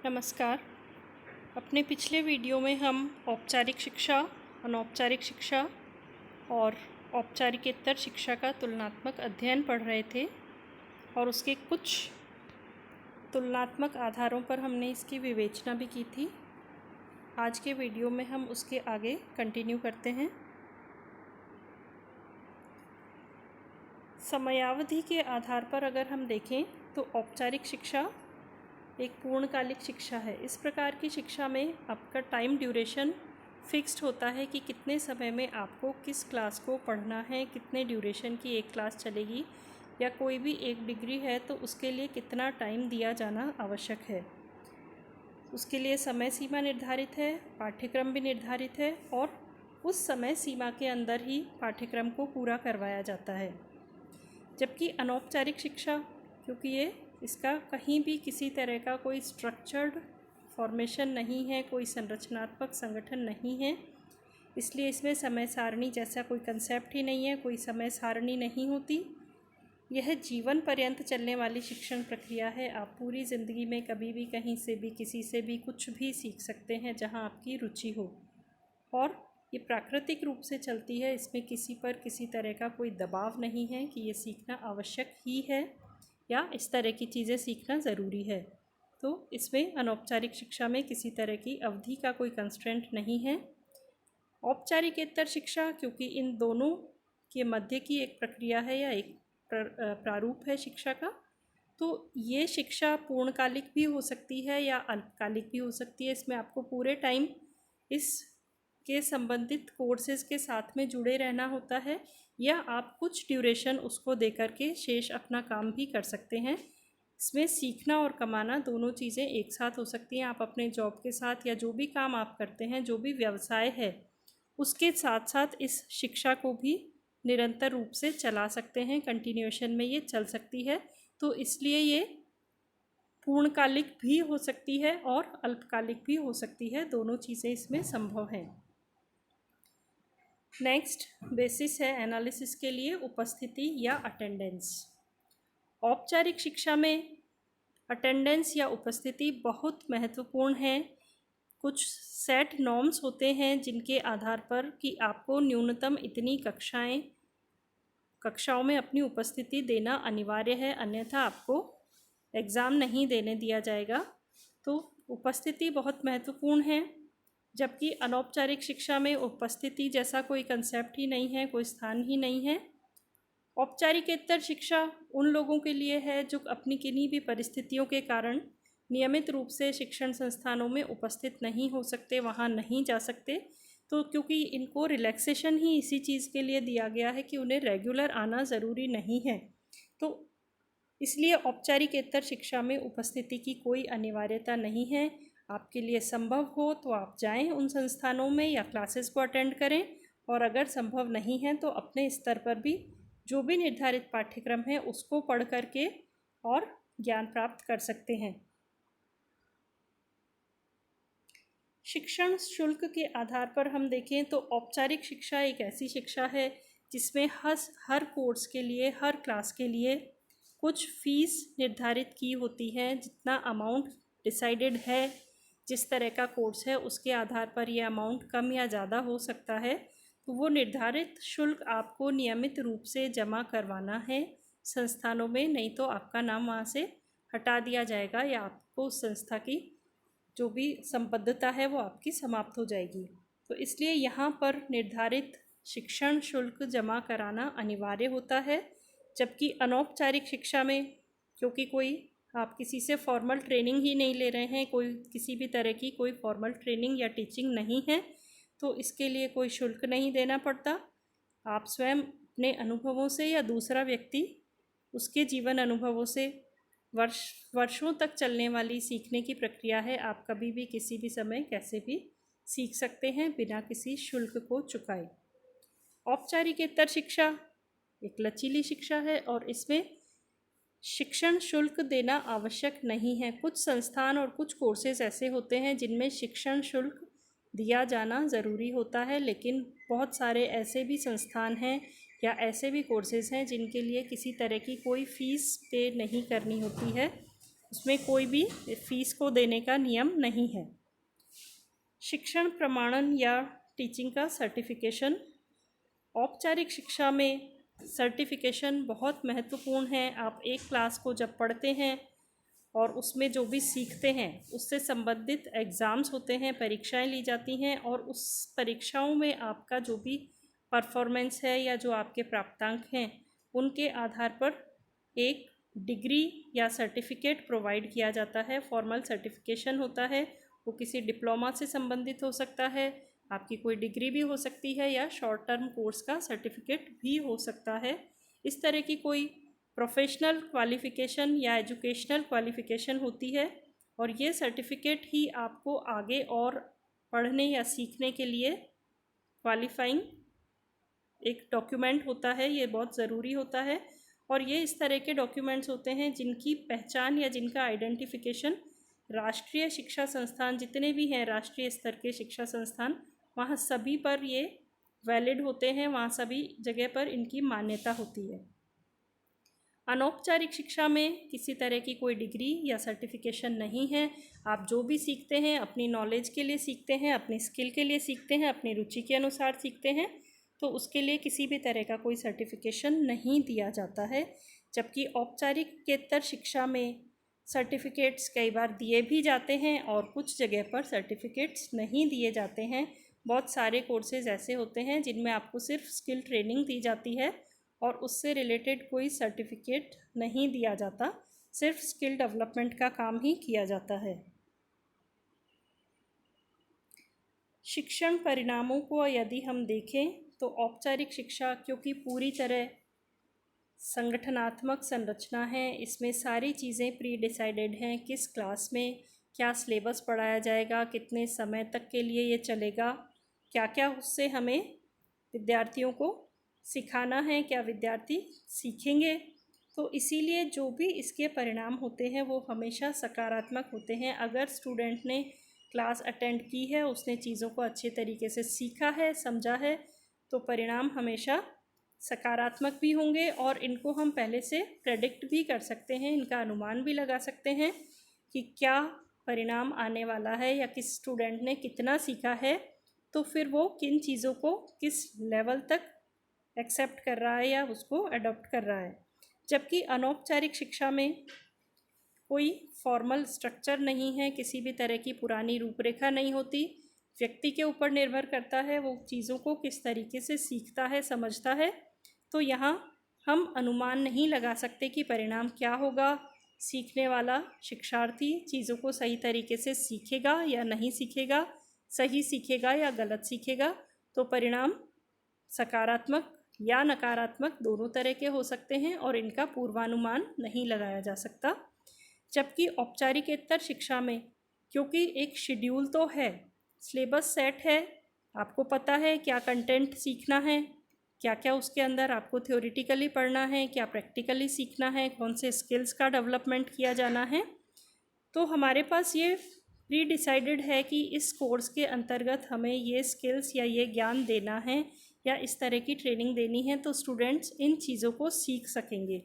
नमस्कार। अपने पिछले वीडियो में हम औपचारिक शिक्षा, अनौपचारिक शिक्षा और औपचारिकेतर शिक्षा का तुलनात्मक अध्ययन पढ़ रहे थे और उसके कुछ तुलनात्मक आधारों पर हमने इसकी विवेचना भी की थी। आज के वीडियो में हम उसके आगे कंटिन्यू करते हैं। समयावधि के आधार पर अगर हम देखें तो औपचारिक शिक्षा एक पूर्णकालिक शिक्षा है। इस प्रकार की शिक्षा में आपका टाइम ड्यूरेशन फिक्स्ड होता है कि कितने समय में आपको किस क्लास को पढ़ना है, कितने ड्यूरेशन की एक क्लास चलेगी, या कोई भी एक डिग्री है तो उसके लिए कितना टाइम दिया जाना आवश्यक है। उसके लिए समय सीमा निर्धारित है, पाठ्यक्रम भी निर्धारित है और उस समय सीमा के अंदर ही पाठ्यक्रम को पूरा करवाया जाता है। जबकि अनौपचारिक शिक्षा, क्योंकि इसका कहीं भी किसी तरह का कोई स्ट्रक्चर्ड फॉर्मेशन नहीं है, कोई संरचनात्मक संगठन नहीं है, इसलिए इसमें समय सारणी जैसा कोई कंसेप्ट ही नहीं है, कोई समय सारणी नहीं होती। यह जीवन पर्यंत चलने वाली शिक्षण प्रक्रिया है। आप पूरी ज़िंदगी में कभी भी, कहीं से भी, किसी से भी कुछ भी सीख सकते हैं जहां आपकी रुचि हो, और ये प्राकृतिक रूप से चलती है। इसमें किसी पर किसी तरह का कोई दबाव नहीं है कि ये सीखना आवश्यक ही है या इस तरह की चीज़ें सीखना ज़रूरी है। तो इसमें अनौपचारिक शिक्षा में किसी तरह की अवधि का कोई कंस्ट्रेंट नहीं है। औपचारिकेतर शिक्षा, क्योंकि इन दोनों के मध्य की एक प्रक्रिया है या एक प्रारूप है शिक्षा का, तो ये शिक्षा पूर्णकालिक भी हो सकती है या अल्पकालिक भी हो सकती है। इसमें आपको पूरे टाइम इस के संबंधित कोर्सेज़ के साथ में जुड़े रहना होता है, या आप कुछ ड्यूरेशन उसको दे करके शेष अपना काम भी कर सकते हैं। इसमें सीखना और कमाना दोनों चीज़ें एक साथ हो सकती हैं। आप अपने जॉब के साथ या जो भी काम आप करते हैं, जो भी व्यवसाय है, उसके साथ साथ इस शिक्षा को भी निरंतर रूप से चला सकते हैं। कंटिन्यूएशन में ये चल सकती है, तो इसलिए ये पूर्णकालिक भी हो सकती है और अल्पकालिक भी हो सकती है। दोनों चीज़ें इसमें संभव हैं। नेक्स्ट बेसिस है एनालिसिस के लिए उपस्थिति या अटेंडेंस। औपचारिक शिक्षा में अटेंडेंस या उपस्थिति बहुत महत्वपूर्ण है। कुछ सेट नॉर्म्स होते हैं जिनके आधार पर कि आपको न्यूनतम इतनी कक्षाओं में अपनी उपस्थिति देना अनिवार्य है, अन्यथा आपको एग्ज़ाम नहीं देने दिया जाएगा। तो उपस्थिति बहुत महत्वपूर्ण है। जबकि अनौपचारिक शिक्षा में उपस्थिति जैसा कोई कंसेप्ट ही नहीं है, कोई स्थान ही नहीं है। औपचारिकेतर शिक्षा उन लोगों के लिए है जो अपनी किन्हीं भी परिस्थितियों के कारण नियमित रूप से शिक्षण संस्थानों में उपस्थित नहीं हो सकते, वहाँ नहीं जा सकते। तो क्योंकि इनको रिलैक्सेशन ही इसी चीज़ के लिए दिया गया है कि उन्हें रेगुलर आना ज़रूरी नहीं है, तो इसलिए औपचारिकेतर शिक्षा में उपस्थिति की कोई अनिवार्यता नहीं है। आपके लिए संभव हो तो आप जाएं उन संस्थानों में या क्लासेस को अटेंड करें, और अगर संभव नहीं है तो अपने स्तर पर भी जो भी निर्धारित पाठ्यक्रम है उसको पढ़ करके और ज्ञान प्राप्त कर सकते हैं। शिक्षण शुल्क के आधार पर हम देखें तो औपचारिक शिक्षा एक ऐसी शिक्षा है जिसमें हर कोर्स के लिए, हर क्लास के लिए कुछ फ़ीस निर्धारित की होती है। जितना अमाउंट डिसाइडेड है, जिस तरह का कोर्स है उसके आधार पर यह अमाउंट कम या ज़्यादा हो सकता है। तो वो निर्धारित शुल्क आपको नियमित रूप से जमा करवाना है संस्थानों में, नहीं तो आपका नाम वहाँ से हटा दिया जाएगा या आपको उस संस्था की जो भी संबद्धता है वो आपकी समाप्त हो जाएगी। तो इसलिए यहाँ पर निर्धारित शिक्षण शुल्क जमा कराना अनिवार्य होता है। जबकि अनौपचारिक शिक्षा में, क्योंकि आप किसी से फॉर्मल ट्रेनिंग ही नहीं ले रहे हैं, कोई किसी भी तरह की कोई फॉर्मल ट्रेनिंग या टीचिंग नहीं है, तो इसके लिए कोई शुल्क नहीं देना पड़ता। आप स्वयं अपने अनुभवों से या दूसरा व्यक्ति उसके जीवन अनुभवों से वर्षों तक चलने वाली सीखने की प्रक्रिया है। आप कभी भी, किसी भी समय, कैसे भी सीख सकते हैं बिना किसी शुल्क को चुकाए। औपचारिकेतर शिक्षा एक लचीली शिक्षा है और इसमें शिक्षण शुल्क देना आवश्यक नहीं है। कुछ संस्थान और कुछ कोर्सेज ऐसे होते हैं जिनमें शिक्षण शुल्क दिया जाना ज़रूरी होता है, लेकिन बहुत सारे ऐसे भी संस्थान हैं या ऐसे भी कोर्सेज़ हैं जिनके लिए किसी तरह की कोई फ़ीस पे नहीं करनी होती है। उसमें कोई भी फीस को देने का नियम नहीं है। शिक्षण प्रमाणन या टीचिंग का सर्टिफिकेशन। औपचारिक शिक्षा में सर्टिफिकेशन बहुत महत्वपूर्ण है। आप एक क्लास को जब पढ़ते हैं और उसमें जो भी सीखते हैं उससे संबंधित एग्ज़ाम्स होते हैं, परीक्षाएं ली जाती हैं, और उस परीक्षाओं में आपका जो भी परफॉर्मेंस है या जो आपके प्राप्तांक हैं उनके आधार पर एक डिग्री या सर्टिफिकेट प्रोवाइड किया जाता है। फॉर्मल सर्टिफिकेशन होता है, वो किसी डिप्लोमा से संबंधित हो सकता है, आपकी कोई डिग्री भी हो सकती है, या शॉर्ट टर्म कोर्स का सर्टिफिकेट भी हो सकता है। इस तरह की कोई प्रोफेशनल क्वालिफ़िकेशन या एजुकेशनल क्वालिफ़िकेशन होती है, और ये सर्टिफिकेट ही आपको आगे और पढ़ने या सीखने के लिए क्वालिफाइंग एक डॉक्यूमेंट होता है। ये बहुत ज़रूरी होता है, और ये इस तरह के डॉक्यूमेंट्स होते हैं जिनकी पहचान या जिनका आइडेंटिफिकेशन राष्ट्रीय शिक्षा संस्थान, जितने भी हैं राष्ट्रीय स्तर के शिक्षा संस्थान, वहाँ सभी पर ये वैलिड होते हैं, वहाँ सभी जगह पर इनकी मान्यता होती है। अनौपचारिक शिक्षा में किसी तरह की कोई डिग्री या सर्टिफिकेशन नहीं है। आप जो भी सीखते हैं अपनी नॉलेज के लिए सीखते हैं, अपनी स्किल के लिए सीखते हैं, अपनी रुचि के अनुसार सीखते हैं, तो उसके लिए किसी भी तरह का कोई सर्टिफिकेशन नहीं दिया जाता है। जबकि औपचारिकेतर शिक्षा में सर्टिफिकेट्स कई बार दिए भी जाते हैं और कुछ जगह पर सर्टिफिकेट्स नहीं दिए जाते हैं। बहुत सारे कोर्सेज़ ऐसे होते हैं जिनमें आपको सिर्फ स्किल ट्रेनिंग दी जाती है और उससे रिलेटेड कोई सर्टिफिकेट नहीं दिया जाता, सिर्फ स्किल डेवलपमेंट का काम ही किया जाता है। शिक्षण परिणामों को यदि हम देखें तो औपचारिक शिक्षा क्योंकि पूरी तरह संगठनात्मक संरचना है, इसमें सारी चीज़ें प्री डिसाइडेड हैं, किस क्लास में क्या सिलेबस पढ़ाया जाएगा, कितने समय तक के लिए ये चलेगा, क्या क्या उससे हमें विद्यार्थियों को सिखाना है, क्या विद्यार्थी सीखेंगे। तो इसीलिए जो भी इसके परिणाम होते हैं वो हमेशा सकारात्मक होते हैं। अगर स्टूडेंट ने क्लास अटेंड की है, उसने चीज़ों को अच्छे तरीके से सीखा है, समझा है, तो परिणाम हमेशा सकारात्मक भी होंगे, और इनको हम पहले से प्रेडिक्ट भी कर सकते हैं, इनका अनुमान भी लगा सकते हैं कि क्या परिणाम आने वाला है या किस स्टूडेंट ने कितना सीखा है, तो फिर वो किन चीज़ों को किस लेवल तक एक्सेप्ट कर रहा है या उसको अडॉप्ट कर रहा है। जबकि अनौपचारिक शिक्षा में कोई फॉर्मल स्ट्रक्चर नहीं है, किसी भी तरह की पुरानी रूपरेखा नहीं होती, व्यक्ति के ऊपर निर्भर करता है वो चीज़ों को किस तरीके से सीखता है, समझता है। तो यहाँ हम अनुमान नहीं लगा सकते कि परिणाम क्या होगा। सीखने वाला शिक्षार्थी चीज़ों को सही तरीके से सीखेगा या नहीं सीखेगा, सही सीखेगा या गलत सीखेगा, तो परिणाम सकारात्मक या नकारात्मक दोनों तरह के हो सकते हैं और इनका पूर्वानुमान नहीं लगाया जा सकता। जबकि औपचारिकेतर शिक्षा में क्योंकि एक शेड्यूल तो है, सिलेबस सेट है, आपको पता है क्या कंटेंट सीखना है, क्या क्या उसके अंदर आपको थ्योरेटिकली पढ़ना है, क्या प्रैक्टिकली सीखना है, कौन से स्किल्स का डेवलपमेंट किया जाना है, तो हमारे पास ये प्री डिसाइडेड है कि इस कोर्स के अंतर्गत हमें ये स्किल्स या ये ज्ञान देना है या इस तरह की ट्रेनिंग देनी है, तो स्टूडेंट्स इन चीज़ों को सीख सकेंगे।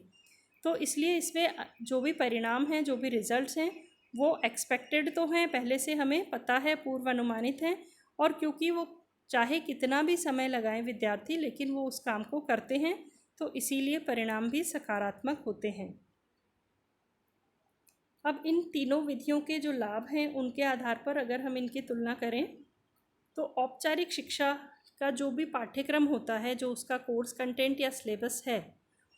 तो इसलिए इसमें जो भी परिणाम हैं, जो भी रिज़ल्ट्स हैं, वो एक्सपेक्टेड तो हैं, पहले से हमें पता है, पूर्व अनुमानित हैं, और क्योंकि वो चाहे कितना भी समय लगाएं विद्यार्थी, लेकिन वो उस काम को करते हैं, तो इसीलिए परिणाम भी सकारात्मक होते हैं। अब इन तीनों विधियों के जो लाभ हैं उनके आधार पर अगर हम इनकी तुलना करें तो औपचारिक शिक्षा का जो भी पाठ्यक्रम होता है, जो उसका कोर्स कंटेंट या सिलेबस है,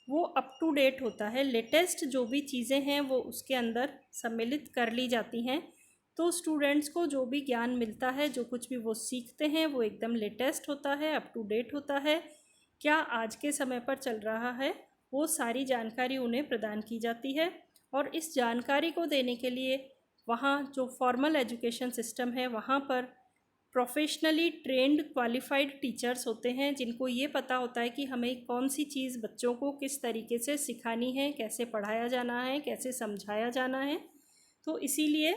वो अप टू डेट होता है। लेटेस्ट जो भी चीज़ें हैं वो उसके अंदर सम्मिलित कर ली जाती हैं, तो स्टूडेंट्स को जो भी ज्ञान मिलता है, जो कुछ भी वो सीखते हैं, वो एकदम लेटेस्ट होता है, अप टू डेट होता है। क्या आज के समय पर चल रहा है, वो सारी जानकारी उन्हें प्रदान की जाती है, और इस जानकारी को देने के लिए वहाँ जो फॉर्मल एजुकेशन सिस्टम है वहाँ पर प्रोफेशनली ट्रेंड क्वालिफाइड टीचर्स होते हैं, जिनको ये पता होता है कि हमें कौन सी चीज़ बच्चों को किस तरीके से सिखानी है, कैसे पढ़ाया जाना है, कैसे समझाया जाना है। तो इसीलिए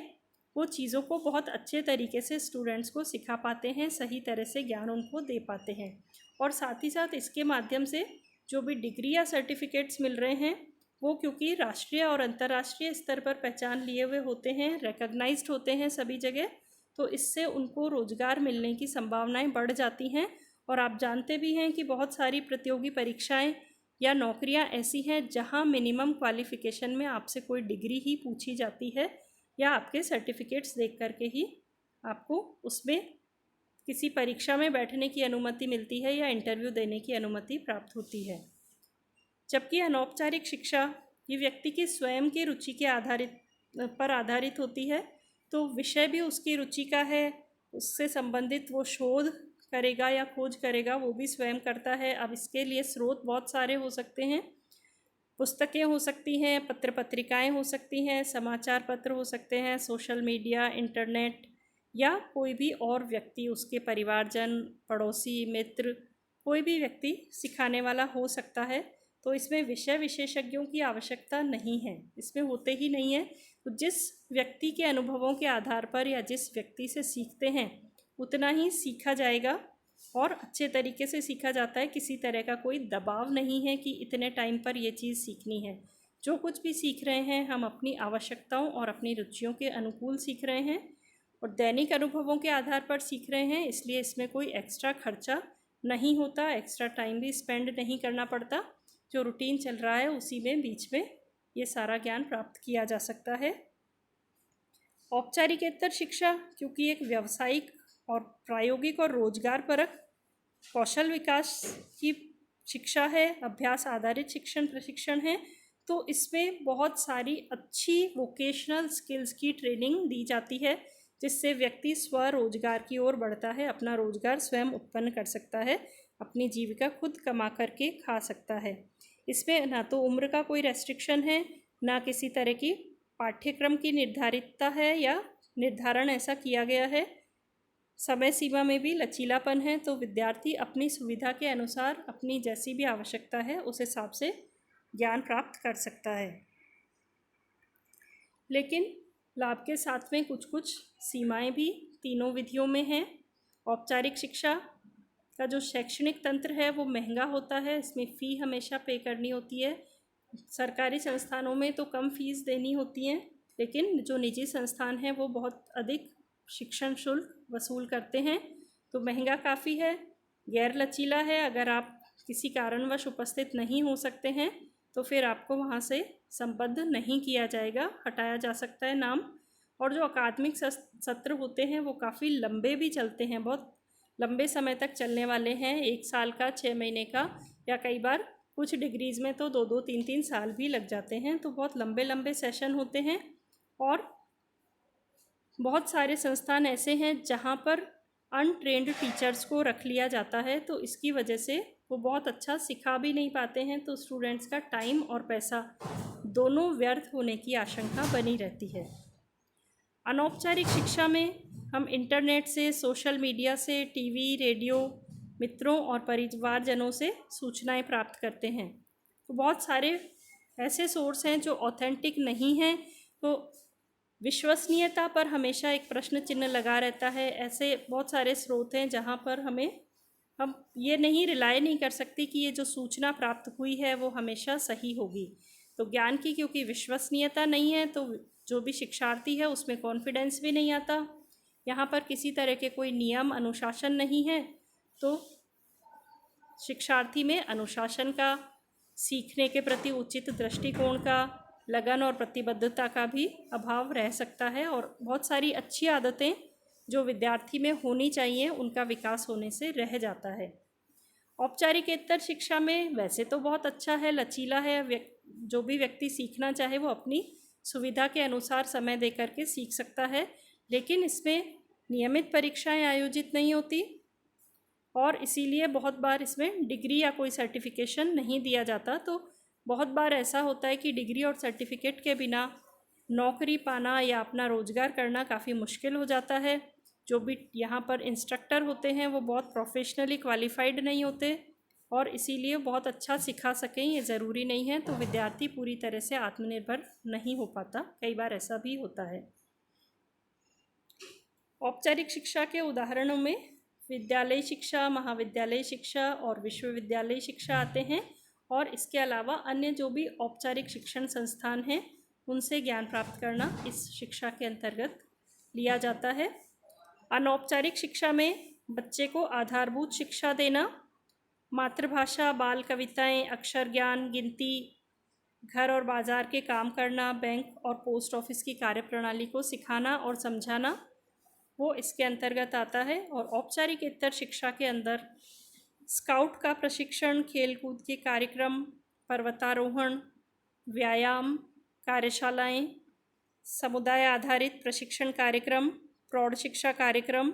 वो चीज़ों को बहुत अच्छे तरीके से स्टूडेंट्स को सिखा पाते हैं, सही तरह से ज्ञान उनको दे पाते हैं, और साथ ही साथ इसके माध्यम से जो भी डिग्री या सर्टिफिकेट्स मिल रहे हैं वो क्योंकि राष्ट्रीय और अंतर्राष्ट्रीय स्तर पर पहचान लिए हुए होते हैं, रिकॉग्नाइज्ड होते हैं सभी जगह, तो इससे उनको रोज़गार मिलने की संभावनाएं बढ़ जाती हैं। और आप जानते भी हैं कि बहुत सारी प्रतियोगी परीक्षाएं या नौकरियां ऐसी हैं जहां मिनिमम क्वालिफ़िकेशन में आपसे कोई डिग्री ही पूछी जाती है या आपके सर्टिफिकेट्स देख करके ही आपको उसमें किसी परीक्षा में बैठने की अनुमति मिलती है या इंटरव्यू देने की अनुमति प्राप्त होती है। जबकि अनौपचारिक शिक्षा ये व्यक्ति की स्वयं की रुचि के आधारित होती है, तो विषय भी उसकी रुचि का है, उससे संबंधित वो शोध करेगा या खोज करेगा, वो भी स्वयं करता है। अब इसके लिए स्रोत बहुत सारे हो सकते हैं, पुस्तकें हो सकती हैं, पत्र पत्रिकाएं हो सकती हैं, समाचार पत्र हो सकते हैं, सोशल मीडिया, इंटरनेट, या कोई भी और व्यक्ति, उसके परिवारजन, पड़ोसी, मित्र, कोई भी व्यक्ति सिखाने वाला हो सकता है। तो इसमें विषय विशेषज्ञों की आवश्यकता नहीं है, इसमें होते ही नहीं है। तो जिस व्यक्ति के अनुभवों के आधार पर या जिस व्यक्ति से सीखते हैं उतना ही सीखा जाएगा और अच्छे तरीके से सीखा जाता है। किसी तरह का कोई दबाव नहीं है कि इतने टाइम पर ये चीज़ सीखनी है। जो कुछ भी सीख रहे हैं हम अपनी आवश्यकताओं और अपनी रुचियों के अनुकूल सीख रहे हैं और दैनिक अनुभवों के आधार पर सीख रहे हैं, इसलिए इसमें कोई एक्स्ट्रा खर्चा नहीं होता, एक्स्ट्रा टाइम भी स्पेंड नहीं करना पड़ता। जो रूटीन चल रहा है उसी में बीच में ये सारा ज्ञान प्राप्त किया जा सकता है। औपचारिकेतर शिक्षा क्योंकि एक व्यावसायिक और प्रायोगिक और रोजगार परक कौशल विकास की शिक्षा है, अभ्यास आधारित शिक्षण प्रशिक्षण है, तो इसमें बहुत सारी अच्छी वोकेशनल स्किल्स की ट्रेनिंग दी जाती है जिससे व्यक्ति स्वरोजगार की ओर बढ़ता है, अपना रोजगार स्वयं उत्पन्न कर सकता है, अपनी जीविका खुद कमा करके खा सकता है। इसमें ना तो उम्र का कोई रेस्ट्रिक्शन है, ना किसी तरह की पाठ्यक्रम की निर्धारितता है या निर्धारण ऐसा किया गया है। समय सीमा में भी लचीलापन है, तो विद्यार्थी अपनी सुविधा के अनुसार अपनी जैसी भी आवश्यकता है उस हिसाब से ज्ञान प्राप्त कर सकता है। लेकिन लाभ के साथ में कुछ कुछ सीमाएं भी तीनों विधियों में हैं। औपचारिक शिक्षा का जो शैक्षणिक तंत्र है वो महंगा होता है, इसमें फ़ी हमेशा पे करनी होती है। सरकारी संस्थानों में तो कम फीस देनी होती है, लेकिन जो निजी संस्थान हैं वो बहुत अधिक शिक्षण शुल्क वसूल करते हैं, तो महंगा काफ़ी है, गैर लचीला है। अगर आप किसी कारणवश उपस्थित नहीं हो सकते हैं तो फिर आपको वहाँ से संबद्ध नहीं किया जाएगा, हटाया जा सकता है नाम। और जो अकादमिक सत्र होते हैं वो काफ़ी लंबे भी चलते हैं, बहुत लंबे समय तक चलने वाले हैं, 1 साल का, 6 महीने का, या कई बार कुछ डिग्रीज़ में तो 2-2, 3-3 साल भी लग जाते हैं। तो बहुत लंबे लंबे सेशन होते हैं और बहुत सारे संस्थान ऐसे हैं जहाँ पर अनट्रेंड टीचर्स को रख लिया जाता है, तो इसकी वजह से वो बहुत अच्छा सिखा भी नहीं पाते हैं, तो स्टूडेंट्स का टाइम और पैसा दोनों व्यर्थ होने की आशंका बनी रहती है। अनौपचारिक शिक्षा में हम इंटरनेट से, सोशल मीडिया से, टीवी, रेडियो, मित्रों और परिवारजनों से सूचनाएं प्राप्त करते हैं। तो बहुत सारे ऐसे सोर्स हैं जो ऑथेंटिक नहीं हैं, तो विश्वसनीयता पर हमेशा एक प्रश्न चिन्ह लगा रहता है। ऐसे बहुत सारे स्रोत हैं जहाँ पर हम ये नहीं रिलाय नहीं कर सकते कि ये जो सूचना प्राप्त हुई है वो हमेशा सही होगी। तो ज्ञान की क्योंकि विश्वसनीयता नहीं है, तो जो भी शिक्षार्थी है उसमें कॉन्फिडेंस भी नहीं आता। यहाँ पर किसी तरह के कोई नियम अनुशासन नहीं है, तो शिक्षार्थी में अनुशासन का, सीखने के प्रति उचित दृष्टिकोण का, लगन और प्रतिबद्धता का भी अभाव रह सकता है और बहुत सारी अच्छी आदतें जो विद्यार्थी में होनी चाहिए उनका विकास होने से रह जाता है। औपचारिकेतर शिक्षा में वैसे तो बहुत अच्छा है, लचीला है, जो भी व्यक्ति सीखना चाहे वो अपनी सुविधा के अनुसार समय दे करके सीख सकता है, लेकिन इसमें नियमित परीक्षाएं आयोजित नहीं होती और इसीलिए बहुत बार इसमें डिग्री या कोई सर्टिफिकेशन नहीं दिया जाता। तो बहुत बार ऐसा होता है कि डिग्री और सर्टिफिकेट के बिना नौकरी पाना या अपना रोज़गार करना काफ़ी मुश्किल हो जाता है। जो भी यहाँ पर इंस्ट्रक्टर होते हैं वो बहुत प्रोफेशनली क्वालिफाइड नहीं होते और इसीलिए बहुत अच्छा सिखा सकें ये ज़रूरी नहीं है, तो विद्यार्थी पूरी तरह से आत्मनिर्भर नहीं हो पाता, कई बार ऐसा भी होता है। औपचारिक शिक्षा के उदाहरणों में विद्यालय शिक्षा, महाविद्यालय शिक्षा और विश्वविद्यालय शिक्षा आते हैं। और इसके अलावा अन्य जो भी औपचारिक शिक्षण संस्थान हैं उनसे ज्ञान प्राप्त करना इस शिक्षा के अंतर्गत लिया जाता है। अनौपचारिक शिक्षा में बच्चे को आधारभूत शिक्षा देना, मातृभाषा, बाल कविताएं, अक्षर ज्ञान, गिनती, घर और बाजार के काम करना, बैंक और पोस्ट ऑफिस की कार्यप्रणाली को सिखाना और समझाना, वो इसके अंतर्गत आता है। और औपचारिकेतर शिक्षा के अंदर स्काउट का प्रशिक्षण, खेलकूद के कार्यक्रम, पर्वतारोहण, व्यायाम कार्यशालाएं, समुदाय आधारित प्रशिक्षण कार्यक्रम, प्रौढ़ शिक्षा कार्यक्रम,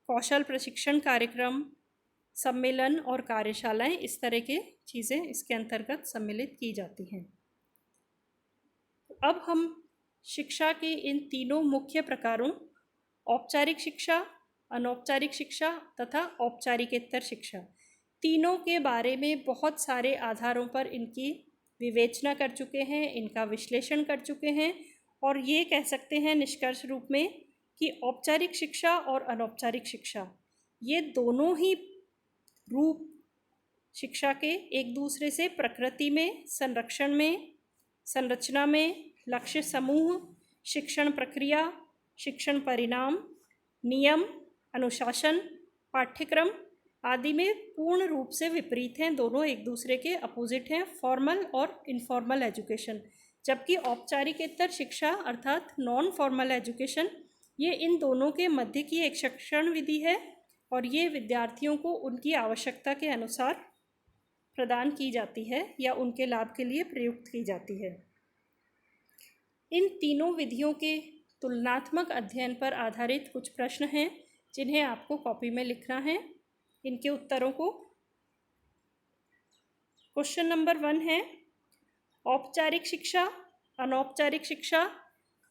कौशल प्रशिक्षण कार्यक्रम, सम्मेलन और कार्यशालाएं, इस तरह के चीज़ें इसके अंतर्गत सम्मिलित की जाती हैं। अब हम शिक्षा के इन तीनों मुख्य प्रकारों औपचारिक शिक्षा, अनौपचारिक शिक्षा तथा औपचारिकेतर शिक्षा, तीनों के बारे में बहुत सारे आधारों पर इनकी विवेचना कर चुके हैं, इनका विश्लेषण कर चुके हैं और ये कह सकते हैं निष्कर्ष रूप में कि औपचारिक शिक्षा और अनौपचारिक शिक्षा ये दोनों ही रूप शिक्षा के एक दूसरे से प्रकृति में, संरक्षण में, संरचना में, लक्ष्य समूह, शिक्षण प्रक्रिया, शिक्षण परिणाम, नियम, अनुशासन, पाठ्यक्रम आदि में पूर्ण रूप से विपरीत हैं। दोनों एक दूसरे के अपोजिट हैं, फॉर्मल और इनफॉर्मल एजुकेशन। जबकि औपचारिकेतर शिक्षा अर्थात नॉन फॉर्मल एजुकेशन ये इन दोनों के मध्य की एक शिक्षण विधि है और ये विद्यार्थियों को उनकी आवश्यकता के अनुसार प्रदान की जाती है या उनके लाभ के लिए प्रयुक्त की जाती है। इन तीनों विधियों के तुलनात्मक अध्ययन पर आधारित कुछ प्रश्न हैं जिन्हें आपको कॉपी में लिखना है। इनके उत्तरों को क्वेश्चन नंबर 1 है, औपचारिक शिक्षा, अनौपचारिक शिक्षा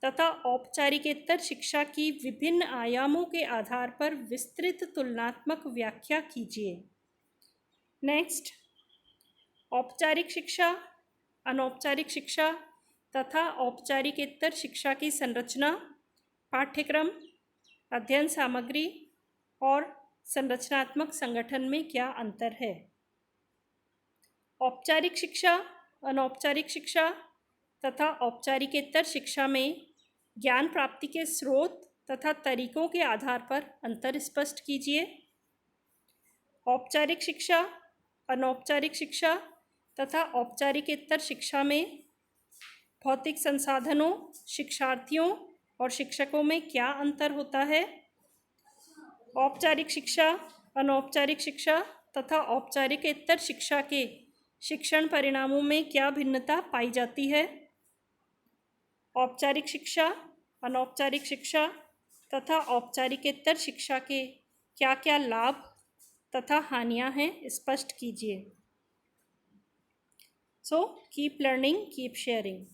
तथा औपचारिकेतर शिक्षा की विभिन्न आयामों के आधार पर विस्तृत तुलनात्मक व्याख्या कीजिए। नेक्स्ट, औपचारिक शिक्षा, अनौपचारिक शिक्षा तथा औपचारिकेतर शिक्षा की संरचना, पाठ्यक्रम, अध्ययन सामग्री और संरचनात्मक संगठन में क्या अंतर है। औपचारिक शिक्षा, अनौपचारिक शिक्षा तथा औपचारिकेतर शिक्षा में ज्ञान प्राप्ति के स्रोत तथा तरीकों के आधार पर अंतर स्पष्ट कीजिए। औपचारिक शिक्षा, अनौपचारिक शिक्षा तथा औपचारिकेतर शिक्षा में भौतिक संसाधनों, शिक्षार्थियों और शिक्षकों में क्या अंतर होता है। औपचारिक शिक्षा, अनौपचारिक शिक्षा तथा औपचारिकेतर शिक्षा के शिक्षण परिणामों में क्या भिन्नता पाई जाती है। औपचारिक शिक्षा, अनौपचारिक शिक्षा तथा औपचारिकेतर शिक्षा के क्या क्या लाभ तथा हानियां हैं, स्पष्ट कीजिए। So keep learning, keep sharing.